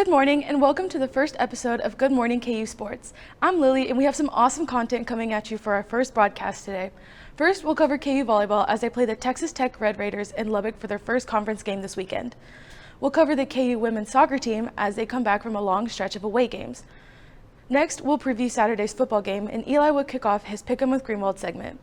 Good morning and welcome to the first episode of Good Morning KU Sports. I'm Lily and we have some awesome content coming at you for our first broadcast today. First, we'll cover KU volleyball as they play the Texas Tech Red Raiders in Lubbock for their first conference game this weekend. We'll cover the KU women's soccer team as they come back from a long stretch of away games. Next, we'll preview Saturday's football game and Eli will kick off his Pick 'em with Greenwald segment.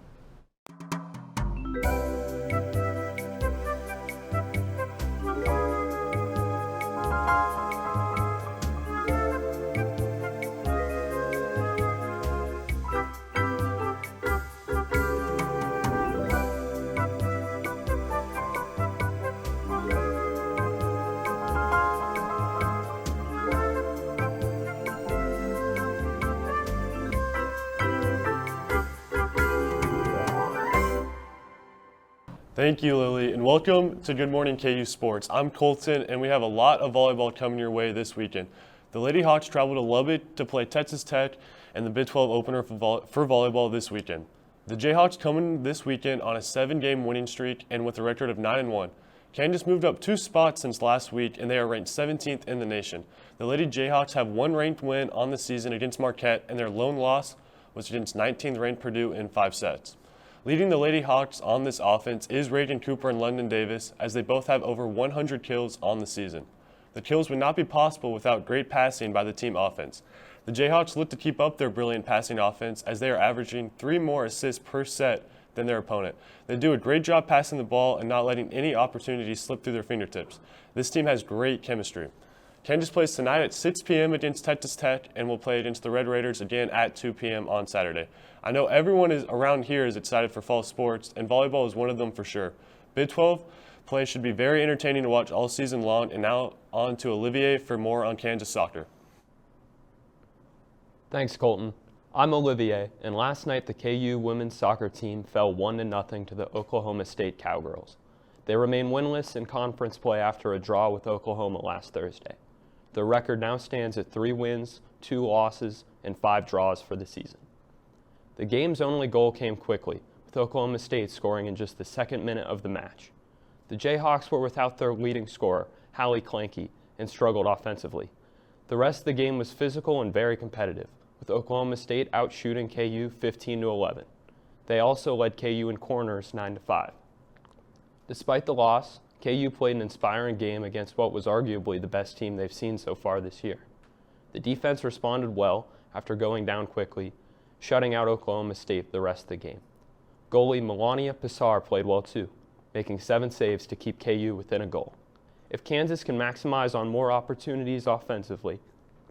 Thank you, Lily, and welcome to Good Morning KU Sports. I'm Colton, and we have a lot of volleyball coming your way this weekend. The Lady Hawks travel to Lubbock to play Texas Tech and the Big 12 opener for volleyball this weekend. The Jayhawks coming this weekend on a 7-game winning streak and with a record of 9-1. Kansas moved up 2 spots since last week, and they are ranked 17th in the nation. The Lady Jayhawks have one ranked win on the season against Marquette, and their lone loss was against 19th ranked Purdue in 5 sets. Leading the Lady Hawks on this offense is Reagan Cooper and London Davis, as they both have over 100 kills on the season. The kills would not be possible without great passing by the team offense. The Jayhawks look to keep up their brilliant passing offense as they are averaging 3 more assists per set than their opponent. They do a great job passing the ball and not letting any opportunities slip through their fingertips. This team has great chemistry. Kansas plays tonight at 6 p.m. against Texas Tech and will play against the Red Raiders again at 2 p.m. on Saturday. I know everyone around here is excited for fall sports, and volleyball is one of them for sure. Big 12 play should be very entertaining to watch all season long, and now on to Olivier for more on Kansas soccer. Thanks, Colton. I'm Olivier, and last night the KU women's soccer team fell 1-0 to the Oklahoma State Cowgirls. They remain winless in conference play after a draw with Oklahoma last Thursday. The record now stands at 3 wins, 2 losses, and 5 draws for the season. The game's only goal came quickly, with Oklahoma State scoring in just the 2nd minute of the match. The Jayhawks were without their leading scorer, Hallie Clanky, and struggled offensively. The rest of the game was physical and very competitive, with Oklahoma State outshooting KU 15-11. They also led KU in corners 9-5. Despite the loss, KU played an inspiring game against what was arguably the best team they've seen so far this year. The defense responded well after going down quickly, shutting out Oklahoma State the rest of the game. Goalie Melania Pissar played well too, making 7 saves to keep KU within a goal. If Kansas can maximize on more opportunities offensively,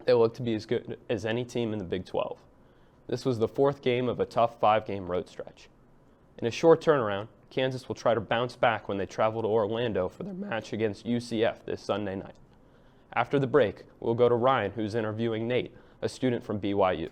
they look to be as good as any team in the Big 12. This was the 4th game of a tough 5-game road stretch. In a short turnaround, Kansas will try to bounce back when they travel to Orlando for their match against UCF this Sunday night. After the break, we'll go to Ryan, who's interviewing Nate, a student from BYU.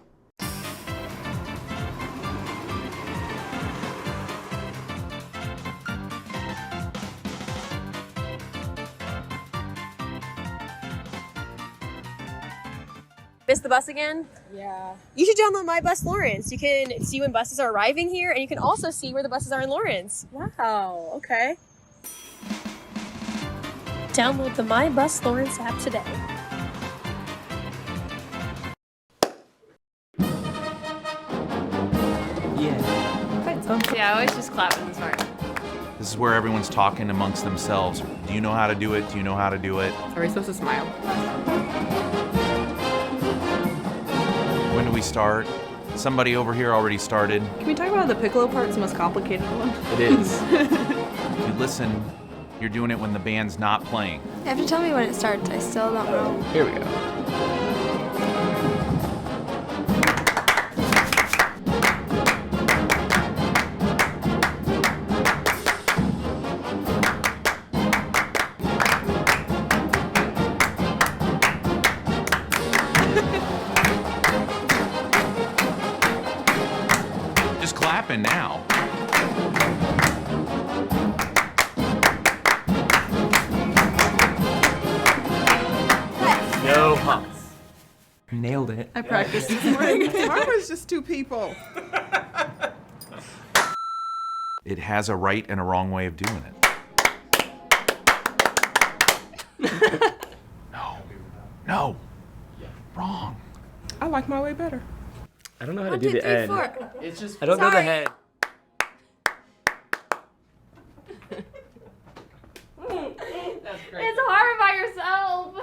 Missed the bus again? Yeah. You should download My Bus Lawrence. You can see when buses are arriving here, and you can also see where the buses are in Lawrence. Wow. Okay. Download the My Bus Lawrence app today. Yeah, I always just clap in this part. This is where everyone's talking amongst themselves. Do you know how to do it? Do you know how to do it? Are we supposed to smile? When do we start? Somebody over here already started. Can we talk about the piccolo part? It's the most complicated one. It is. If you listen, you're doing it when the band's not playing. You have to tell me when it starts. I still don't know. Here we go. Clapping now. No humps. Nailed it. I practiced this morning. Tomorrow is just 2 people. It has a right and a wrong way of doing it. No. No. Wrong. I like my way better. I don't know how to 1, do 2, the 3, end. 4. It's just I don't know the Sorry. head. It's hard by yourself.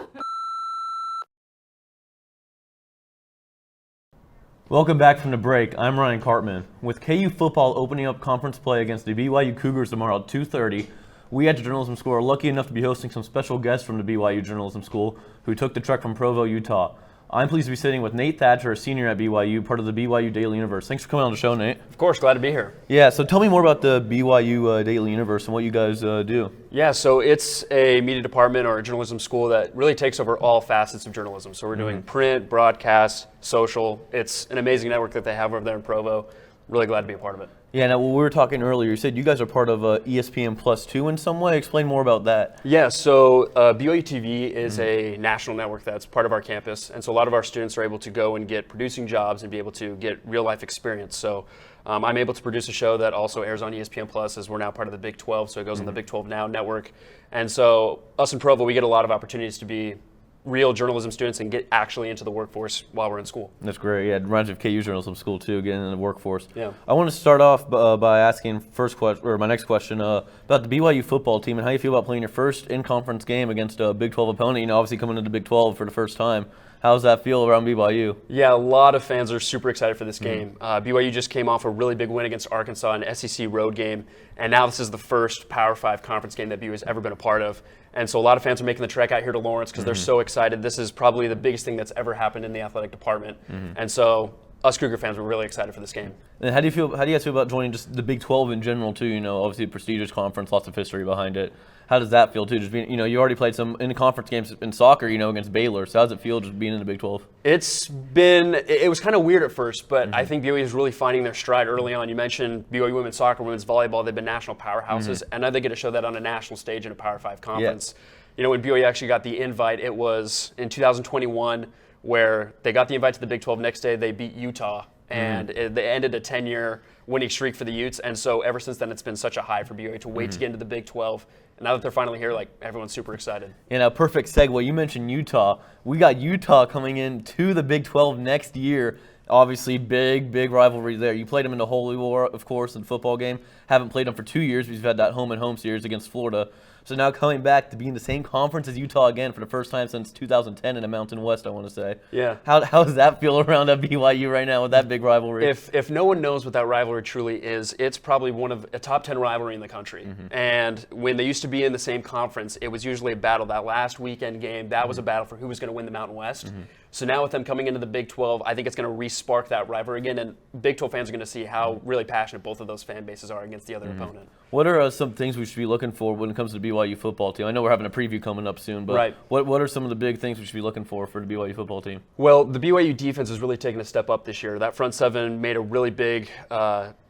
Welcome back from the break. I'm Ryan Cartman. With KU football opening up conference play against the BYU Cougars tomorrow at 2:30, we at the Journalism School are lucky enough to be hosting some special guests from the BYU Journalism School who took the trek from Provo, Utah. I'm pleased to be sitting with Nate Thatcher, a senior at BYU, part of the BYU Daily Universe. Thanks for coming on the show, Nate. Of course, glad to be here. Yeah, so tell me more about the BYU Daily Universe and what you guys do. Yeah, so it's a media department or a journalism school that really takes over all facets of journalism. So we're doing print, broadcast, social. It's an amazing network that they have over there in Provo. Really glad to be a part of it. Yeah, now we were talking earlier, you said you guys are part of ESPN Plus 2 in some way. Explain more about that. Yeah, so BYU TV is a national network that's part of our campus. And so a lot of our students are able to go and get producing jobs and be able to get real life experience. So I'm able to produce a show that also airs on ESPN Plus as we're now part of the Big 12. So it goes on the Big 12 Now network. And so us in Provo, we get a lot of opportunities to be real journalism students and get actually into the workforce while we're in school. That's great. Yeah, it reminds me of KU Journalism School too, getting into the workforce. Yeah. I want to start off by asking my next question about the BYU football team and how you feel about playing your first in-conference game against a Big 12 opponent. You know, obviously coming into the Big 12 for the first time. How does that feel around BYU? Yeah, a lot of fans are super excited for this game. BYU just came off a really big win against Arkansas, an SEC road game, and now this is the first Power 5 conference game that BYU has ever been a part of. And so a lot of fans are making the trek out here to Lawrence because they're so excited. This is probably the biggest thing that's ever happened in the athletic department. And so us Cougar fans were really excited for this game. And how do you guys feel about joining just the Big 12 in general too? You know, obviously a prestigious conference, lots of history behind it. How does that feel too? Just being, you know, you already played some in-conference games in soccer, you know, against Baylor. So how does it feel just being in the Big 12? It was kind of weird at first, but I think BYU is really finding their stride early on. You mentioned BYU women's soccer, women's volleyball. They've been national powerhouses, and now they get to show that on a national stage in a Power 5 conference. You know, when BYU actually got the invite, it was in 2021 where they got the invite to the Big 12. Next day, they beat Utah, and they ended a 10-year winning streak for the Utes. And so ever since then, it's been such a high for BYU to wait to get into the Big 12. And now that they're finally here, like, everyone's super excited. And a perfect segue. You mentioned Utah. We got Utah coming into the Big 12 next year. Obviously, big rivalry there. You played them in the Holy War, of course, in the football game. Haven't played them for 2 years. We've had that home-and-home series against Florida. So now coming back to be in the same conference as Utah again for the first time since 2010 in the Mountain West, I want to say. Yeah. How does that feel around at BYU right now with that big rivalry? If no one knows what that rivalry truly is, it's probably one of a top 10 rivalry in the country. And when they used to be in the same conference, it was usually a battle. That last weekend game, that was a battle for who was going to win the Mountain West. So now with them coming into the Big 12, I think it's going to re-spark that rivalry again, and Big 12 fans are going to see how really passionate both of those fan bases are against the other opponent. What are some things we should be looking for when it comes to the BYU football team? I know we're having a preview coming up soon, but what are some of the big things we should be looking for the BYU football team? Well, the BYU defense has really taken a step up this year. That front seven made a really big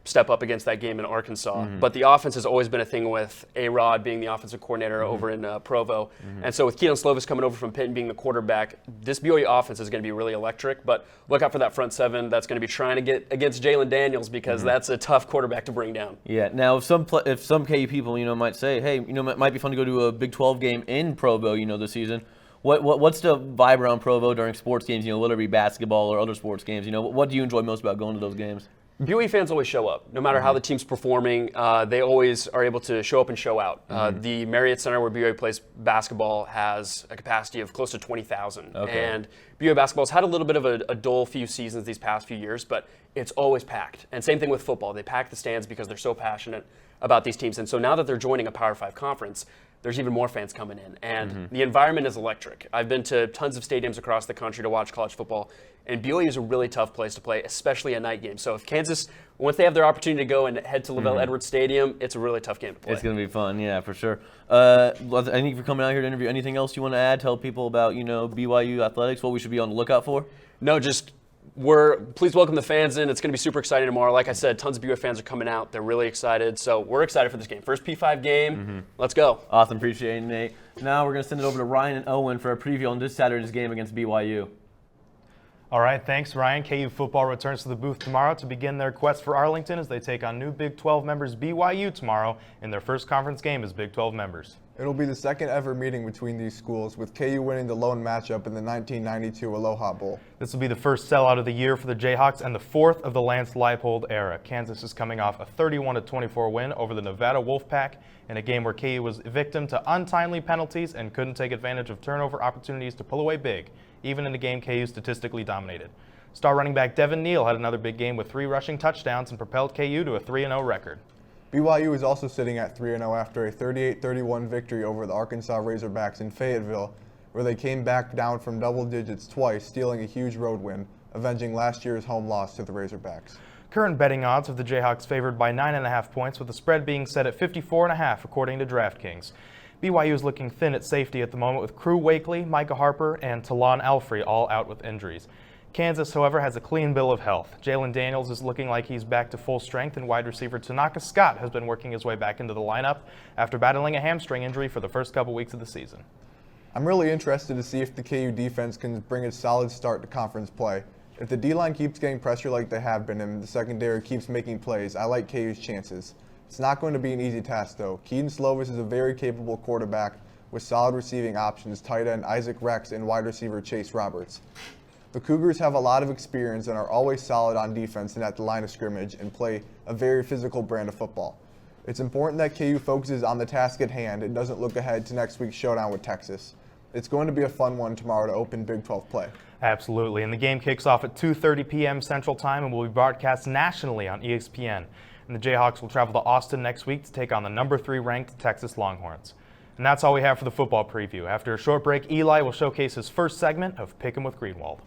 step up against that game in Arkansas. But the offense has always been a thing with A-Rod being the offensive coordinator over in Provo. And so with Keaton Slovis coming over from Pitt and being the quarterback, this BYU offense is going to be really electric. But look out for that front seven that's going to be trying to get against Jalen Daniels because that's a tough quarterback to bring down. Yeah. Now, if some KU people, you know, might say, hey, you know, it might be fun to go to a Big 12 game in Provo, you know, this season. What's the vibe around Provo during sports games, you know, whether it be basketball or other sports games? You know, what do you enjoy most about going to those games? BYU fans always show up. No matter how the team's performing, they always are able to show up and show out. The Marriott Center where BYU plays basketball has a capacity of close to 20,000. And BYU basketball's had a little bit of a dull few seasons these past few years, but it's always packed. And same thing with football. They pack the stands because they're so passionate about these teams. And so now that they're joining a Power 5 conference, there's even more fans coming in. And the environment is electric. I've been to tons of stadiums across the country to watch college football, and BYU is a really tough place to play, especially a night game. So if Kansas, once they have their opportunity to go and head to LaVell Edwards Stadium, it's a really tough game to play. It's going to be fun, yeah, for sure. I think for coming out here to interview, anything else you want to add? Tell people about, you know, BYU athletics, what we should be on the lookout for? No, just please welcome the fans in. It's going to be super exciting tomorrow. Like I said, tons of BYU fans are coming out. They're really excited. So we're excited for this game. First P5 game. Let's go. Awesome. Appreciate it, Nate. Now we're going to send it over to Ryan and Owen for a preview on this Saturday's game against BYU. All right, thanks, Ryan. KU football returns to the booth tomorrow to begin their quest for Arlington as they take on new Big 12 members BYU tomorrow in their first conference game as Big 12 members. It'll be the second ever meeting between these schools, with KU winning the lone matchup in the 1992 Aloha Bowl. This will be the first sellout of the year for the Jayhawks and the fourth of the Lance Leipold era. Kansas is coming off a 31-24 win over the Nevada Wolfpack in a game where KU was victim to untimely penalties and couldn't take advantage of turnover opportunities to pull away big, even in a game KU statistically dominated. Star running back Devin Neal had another big game with 3 rushing touchdowns and propelled KU to a 3-0 record. BYU is also sitting at 3-0 after a 38-31 victory over the Arkansas Razorbacks in Fayetteville, where they came back down from double digits twice, stealing a huge road win, avenging last year's home loss to the Razorbacks. Current betting odds have the Jayhawks favored by 9.5 points, with the spread being set at 54.5 according to DraftKings. BYU is looking thin at safety at the moment, with Crew Wakely, Micah Harper, and Talon Alfrey all out with injuries. Kansas, however, has a clean bill of health. Jalen Daniels is looking like he's back to full strength, and wide receiver Tanaka Scott has been working his way back into the lineup after battling a hamstring injury for the first couple weeks of the season. I'm really interested to see if the KU defense can bring a solid start to conference play. If the D-line keeps getting pressure like they have been and the secondary keeps making plays, I like KU's chances. It's not going to be an easy task, though. Keaton Slovis is a very capable quarterback with solid receiving options, tight end Isaac Rex and wide receiver Chase Roberts. The Cougars have a lot of experience and are always solid on defense and at the line of scrimmage and play a very physical brand of football. It's important that KU focuses on the task at hand and doesn't look ahead to next week's showdown with Texas. It's going to be a fun one tomorrow to open Big 12 play. Absolutely, and the game kicks off at 2:30 p.m. Central Time and will be broadcast nationally on ESPN. And the Jayhawks will travel to Austin next week to take on the number 3 ranked Texas Longhorns. And that's all we have for the football preview. After a short break, Eli will showcase his first segment of Pick 'em with Greenwald.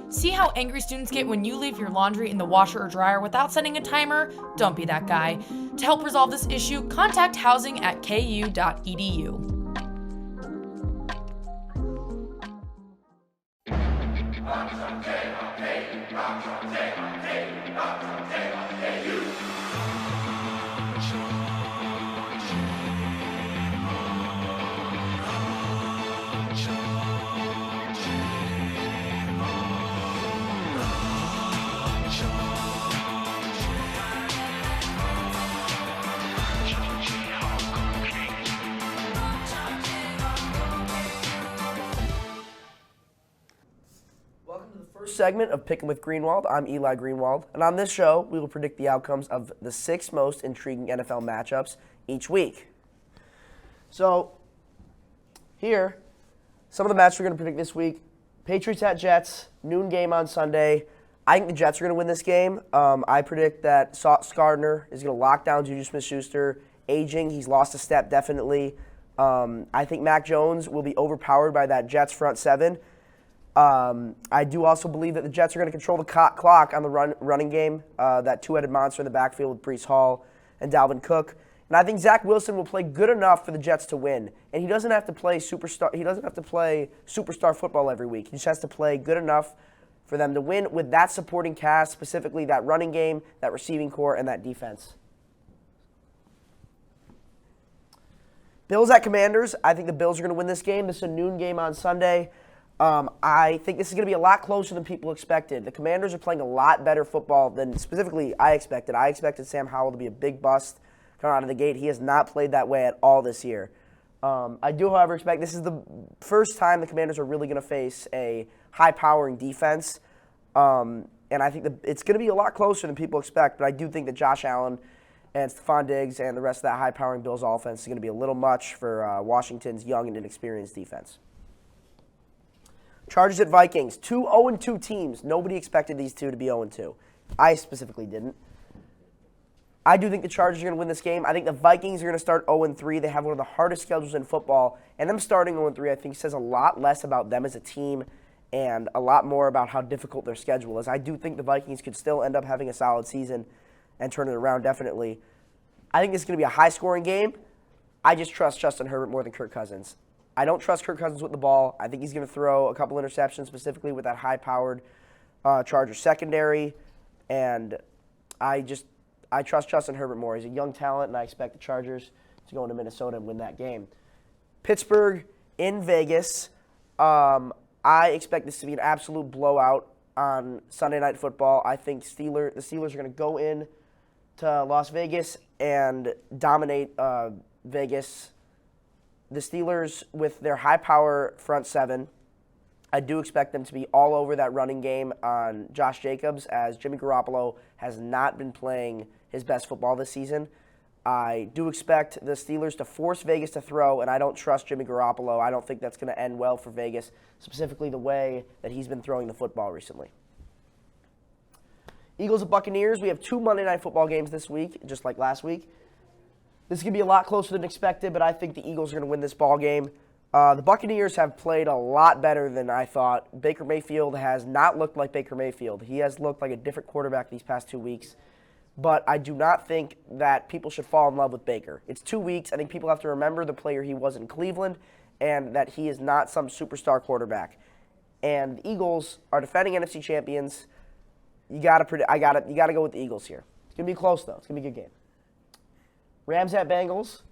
See how angry students get when you leave your laundry in the washer or dryer without setting a timer? Don't be that guy. To help resolve this issue, contact housing@ku.edu. Segment of Pick 'em with Greenwald. I'm Eli Greenwald, and on this show, we will predict the outcomes of the 6 most intriguing NFL matchups each week. So, here, some of the matches we're going to predict this week. Patriots at Jets, noon game on Sunday. I think the Jets are going to win this game. I predict that Sauce Gardner is going to lock down Juju Smith-Schuster. Aging, he's lost a step, definitely. I think Mac Jones will be overpowered by that Jets front 7. I do also believe that the Jets are going to control the clock on the running game, that two-headed monster in the backfield with Breece Hall and Dalvin Cook. And I think Zach Wilson will play good enough for the Jets to win. And he doesn't have to play superstar. He doesn't have to play superstar football every week. He just has to play good enough for them to win with that supporting cast, specifically that running game, that receiving core, and that defense. Bills at Commanders. I think the Bills are going to win this game. This is a noon game on Sunday. I think this is going to be a lot closer than people expected. The Commanders are playing a lot better football than specifically I expected. I expected Sam Howell to be a big bust. coming out of the gate. He has not played that way at all this year. I do, however, expect this is the first time the Commanders are really going to face a high-powering defense. And I think it's going to be a lot closer than people expect, but I do think that Josh Allen and Stephon Diggs and the rest of that high-powering Bills offense is going to be a little much for Washington's young and inexperienced defense. Chargers at Vikings, 2 0-2 teams. Nobody expected these two to be 0-2. I specifically didn't. I do think the Chargers are going to win this game. I think the Vikings are going to start 0-3. They have one of the hardest schedules in football, and them starting 0-3 I think says a lot less about them as a team and a lot more about how difficult their schedule is. I do think the Vikings could still end up having a solid season and turn it around, definitely. I think this is going to be a high-scoring game. I just trust Justin Herbert more than Kirk Cousins. I don't trust Kirk Cousins with the ball. I think he's going to throw a couple interceptions, specifically with that high-powered Chargers secondary, and I trust Justin Herbert more. He's a young talent, and I expect the Chargers to go into Minnesota and win that game. Pittsburgh in Vegas. I expect this to be an absolute blowout on Sunday Night Football. I think the Steelers are going to go in to Las Vegas and dominate Vegas. The Steelers, with their high-power front seven, I do expect them to be all over that running game on Josh Jacobs, as Jimmy Garoppolo has not been playing his best football this season. I do expect the Steelers to force Vegas to throw, and I don't trust Jimmy Garoppolo. I don't think that's going to end well for Vegas, specifically the way that he's been throwing the football recently. Eagles at Buccaneers. We have 2 Monday Night Football games this week, just like last week. This is going to be a lot closer than expected, but I think the Eagles are going to win this ball game. The Buccaneers have played a lot better than I thought. Baker Mayfield has not looked like Baker Mayfield. He has looked like a different quarterback these past 2 weeks. But I do not think that people should fall in love with Baker. It's 2 weeks. I think people have to remember the player he was in Cleveland and that he is not some superstar quarterback. And the Eagles are defending NFC champions. You got to go with the Eagles here. It's going to be close, though. It's going to be a good game. Rams at Bengals.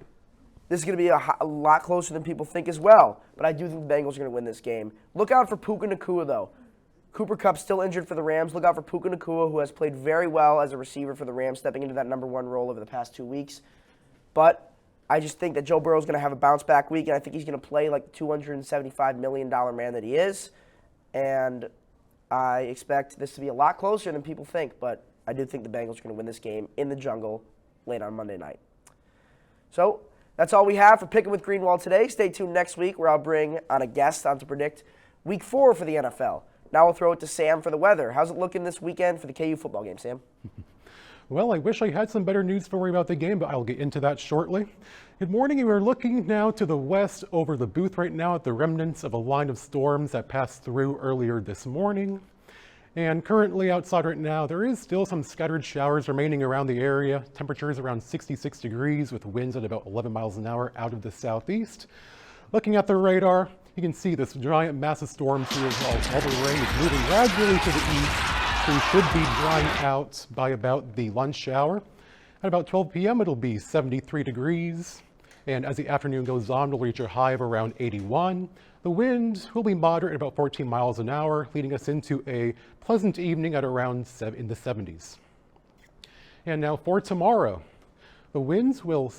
This is going to be a lot closer than people think as well. But I do think the Bengals are going to win this game. Look out for Puka Nacua, though. Cooper Kupp's still injured for the Rams. Look out for Puka Nacua, who has played very well as a receiver for the Rams, stepping into that number 1 role over the past 2 weeks. But I just think that Joe Burrow is going to have a bounce-back week, and I think he's going to play like the $275 million man that he is. And I expect this to be a lot closer than people think, but I do think the Bengals are going to win this game in the jungle late on Monday night. So that's all we have for Picking with Greenwald today. Stay tuned next week where I'll bring on a guest on to predict Week 4 for the NFL. Now we'll throw it to Sam for the weather. How's it looking this weekend for the KU football game, Sam? Well, I wish I had some better news for you about the game, but I'll get into that shortly. Good morning. We're looking now to the west over the booth right now at the remnants of a line of storms that passed through earlier this morning. And currently outside right now, there is still some scattered showers remaining around the area. Temperatures around 66 degrees with winds at about 11 miles an hour out of the southeast. Looking at the radar, you can see this giant mass of storms here as well. All the rain is moving gradually to the east, so we should be drying out by about the lunch hour. At about 12 p.m., it'll be 73 degrees. And as the afternoon goes on, we'll reach a high of around 81. The wind will be moderate at about 14 miles an hour, leading us into a pleasant evening at around in the 70s. And now for tomorrow, the winds will,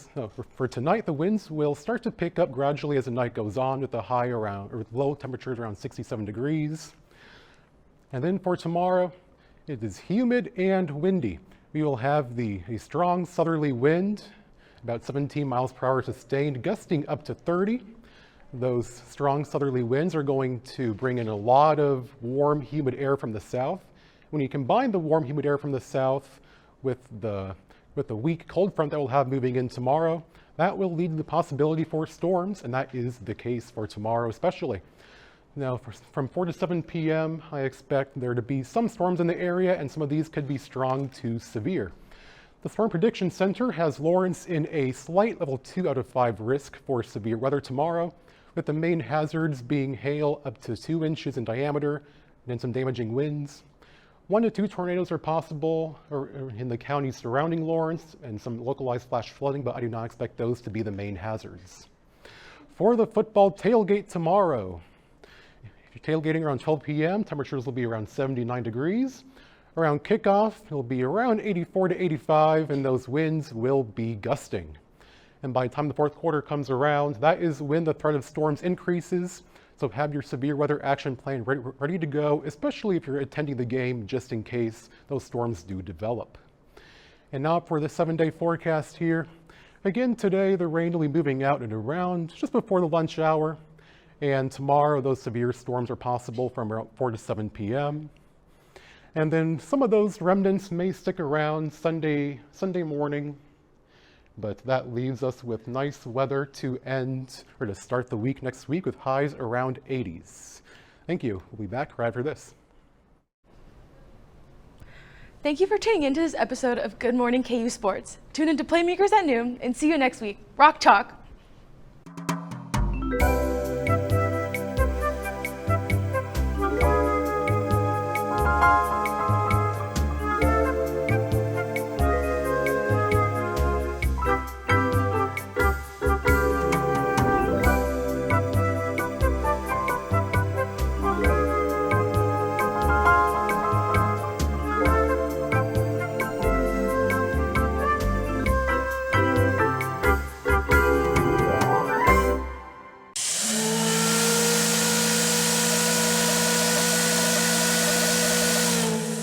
for tonight, the winds will start to pick up gradually as the night goes on with the high around, or low temperatures around 67 degrees. And then for tomorrow, it is humid and windy. We will have a strong southerly wind, about 17 miles per hour sustained, gusting up to 30. Those strong southerly winds are going to bring in a lot of warm, humid air from the south. When you combine the warm, humid air from the south with the weak cold front that we'll have moving in tomorrow, that will lead to the possibility for storms, and that is the case for tomorrow especially. Now, from 4 to 7 p.m., I expect there to be some storms in the area, and some of these could be strong to severe. The Storm Prediction Center has Lawrence in a slight level 2 out of 5 risk for severe weather tomorrow, with the main hazards being hail up to 2 inches in diameter and some damaging winds. 1 to 2 tornadoes are possible in the counties surrounding Lawrence and some localized flash flooding, but I do not expect those to be the main hazards. For the football tailgate tomorrow, if you're tailgating around 12 p.m., temperatures will be around 79 degrees. Around kickoff, it'll be around 84 to 85, and those winds will be gusting. And by the time the fourth quarter comes around, that is when the threat of storms increases. So have your severe weather action plan ready to go, especially if you're attending the game, just in case those storms do develop. And now for the 7-day forecast here. Again, today the rain will be moving out at around just before the lunch hour. And tomorrow those severe storms are possible from around 4 to 7 p.m. And then some of those remnants may stick around Sunday morning. But that leaves us with nice weather to start the week next week with highs around 80s. Thank you. We'll be back right after this. Thank you for tuning into this episode of Good Morning KU Sports. Tune into Playmakers at noon and see you next week. Rock Chalk!